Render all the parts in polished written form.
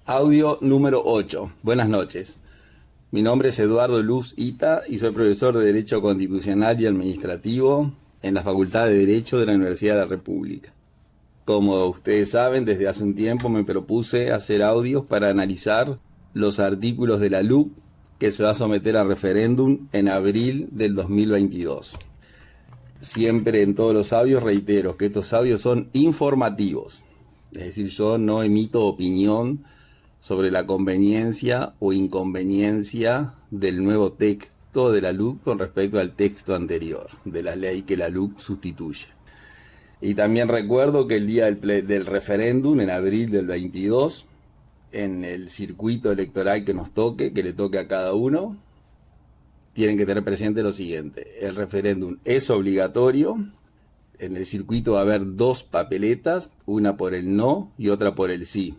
Audio número 8. Buenas noches. Mi nombre es Eduardo Luz Ita y soy profesor de Derecho Constitucional y Administrativo en la Facultad de Derecho de la Universidad de la República. Como ustedes saben, desde hace un tiempo me propuse hacer audios para analizar los artículos de la LUC que se va a someter a referéndum en abril del 2022. Siempre en todos los audios reitero que estos audios son informativos. Es decir, yo no emito opinión sobre la conveniencia o inconveniencia del nuevo texto de la LUC con respecto al texto anterior, de la ley que la LUC sustituye. Y también recuerdo que el día del referéndum, en abril del 22, en el circuito electoral que nos toque, que le toque a cada uno, tienen que tener presente lo siguiente: el referéndum es obligatorio. En el circuito va a haber dos papeletas, una por el no y otra por el sí.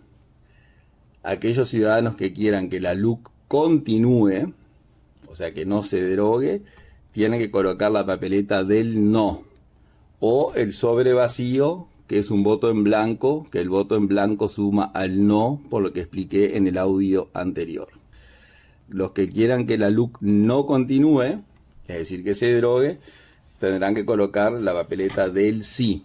Aquellos ciudadanos que quieran que la LUC continúe, o sea que no se derogue, tienen que colocar la papeleta del no, o el sobre vacío, que es un voto en blanco, que el voto en blanco suma al no, por lo que expliqué en el audio anterior. Los que quieran que la LUC no continúe, es decir, que se derogue, tendrán que colocar la papeleta del sí.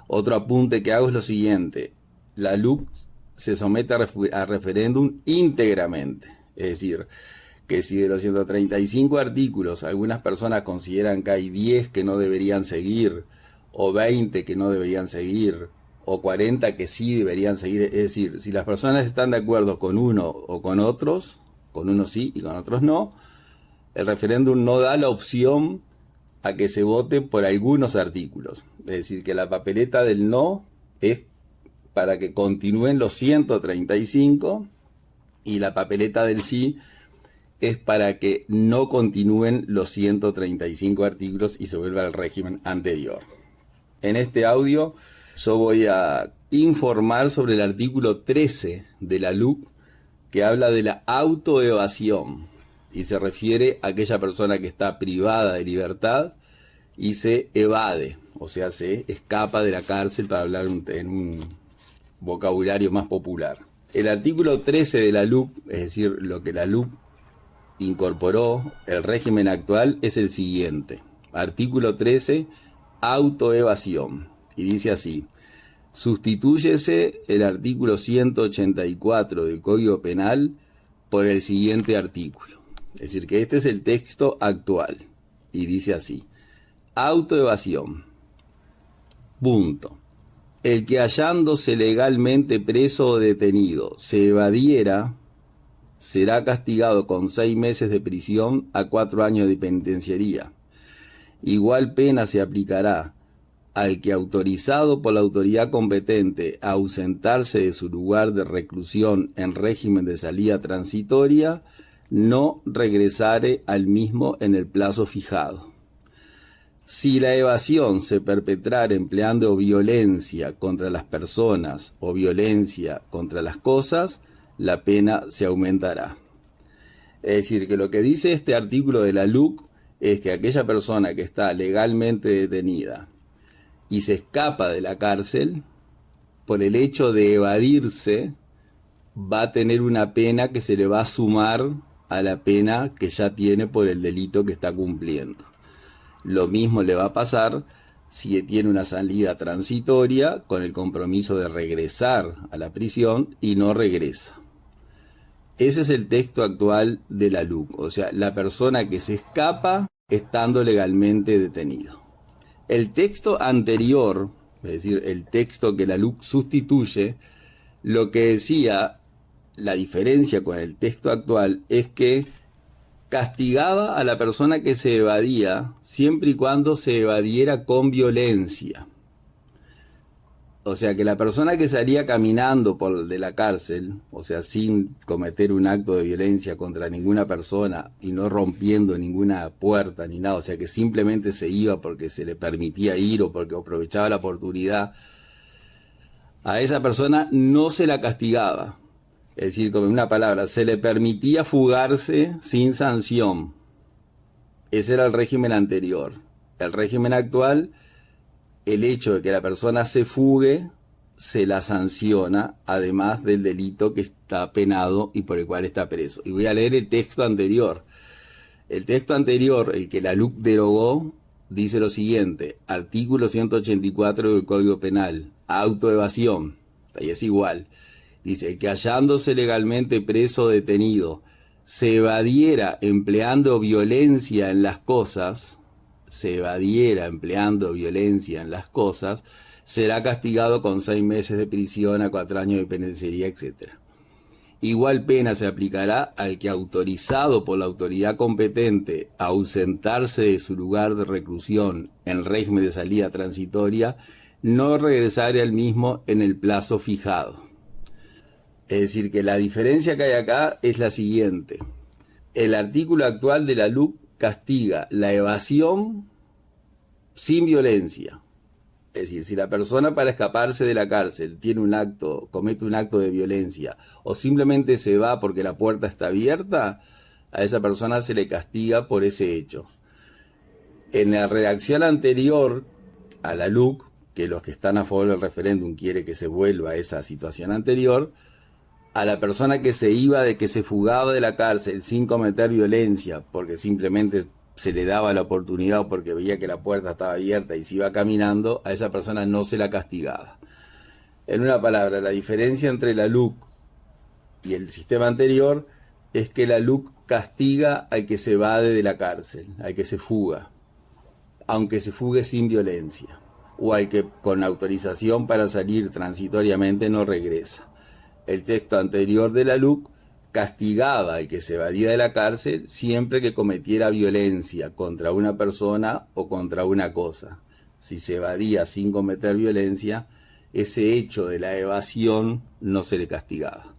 Otro apunte que hago es lo siguiente: la LUC se somete a referéndum íntegramente. Es decir, que si de los 135 artículos algunas personas consideran que hay 10 que no deberían seguir, o 20 que no deberían seguir, o 40 que sí deberían seguir, es decir, si las personas están de acuerdo con uno o con otros, con unos sí y con otros no, el referéndum no da la opción a que se vote por algunos artículos. Es decir, que la papeleta del no es para que continúen los 135 y la papeleta del sí es para que no continúen los 135 artículos y se vuelva al régimen anterior. En este audio yo voy a informar sobre el artículo 13 de la LUC, que habla de la autoevasión y se refiere a aquella persona que está privada de libertad y se evade, o sea, se escapa de la cárcel, para hablar en un vocabulario más popular. El artículo 13 de la LUC, es decir, lo que la LUC incorporó, el régimen actual, es el siguiente. Artículo 13, autoevasión. Y dice así: sustitúyese el artículo 184 del Código Penal por el siguiente artículo. Es decir, que este es el texto actual. Y dice así: autoevasión. Punto. El que hallándose legalmente preso o detenido se evadiera, será castigado con 6 meses de prisión a 4 años de penitenciaría. Igual pena se aplicará al que, autorizado por la autoridad competente a ausentarse de su lugar de reclusión en régimen de salida transitoria, no regresare al mismo en el plazo fijado. Si la evasión se perpetrara empleando violencia contra las personas o violencia contra las cosas, la pena se aumentará. Es decir, que lo que dice este artículo de la LUC es que aquella persona que está legalmente detenida y se escapa de la cárcel, por el hecho de evadirse, va a tener una pena que se le va a sumar a la pena que ya tiene por el delito que está cumpliendo. Lo mismo le va a pasar si tiene una salida transitoria con el compromiso de regresar a la prisión y no regresa. Ese es el texto actual de la LUC, o sea, la persona que se escapa estando legalmente detenido. El texto anterior, es decir, el texto que la LUC sustituye, lo que decía, la diferencia con el texto actual, es que castigaba a la persona que se evadía siempre y cuando se evadiera con violencia. O sea, que la persona que salía caminando de la cárcel, o sea, sin cometer un acto de violencia contra ninguna persona y no rompiendo ninguna puerta ni nada, o sea, que simplemente se iba porque se le permitía ir o porque aprovechaba la oportunidad, a esa persona no se la castigaba. Es decir, con una palabra, se le permitía fugarse sin sanción. Ese era el régimen anterior. El régimen actual, el hecho de que la persona se fugue se la sanciona, además del delito que está penado y por el cual está preso. Y voy a leer el texto anterior. El texto anterior, el que la LUC derogó, dice lo siguiente: artículo 184 del Código Penal, autoevasión, ahí es igual. Dice: el que hallándose legalmente preso o detenido se evadiera empleando violencia en las cosas, será castigado con 6 meses de prisión a 4 años de penitenciaría, etc. Igual pena se aplicará al que, autorizado por la autoridad competente a ausentarse de su lugar de reclusión en régimen de salida transitoria, no regresare al mismo en el plazo fijado. Es decir, que la diferencia que hay acá es la siguiente. El artículo actual de la LUC castiga la evasión sin violencia. Es decir, si la persona, para escaparse de la cárcel, comete un acto de violencia o simplemente se va porque la puerta está abierta, a esa persona se le castiga por ese hecho. En la redacción anterior a la LUC, que los que están a favor del referéndum quiere que se vuelva a esa situación anterior, a la persona que se fugaba de la cárcel sin cometer violencia porque simplemente se le daba la oportunidad o porque veía que la puerta estaba abierta y se iba caminando, a esa persona no se la castigaba. En una palabra, la diferencia entre la LUC y el sistema anterior es que la LUC castiga al que se evade de la cárcel, al que se fuga, aunque se fugue sin violencia, o al que con autorización para salir transitoriamente no regresa. El texto anterior de la LUC castigaba al que se evadía de la cárcel siempre que cometiera violencia contra una persona o contra una cosa. Si se evadía sin cometer violencia, ese hecho de la evasión no se le castigaba.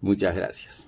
Muchas gracias.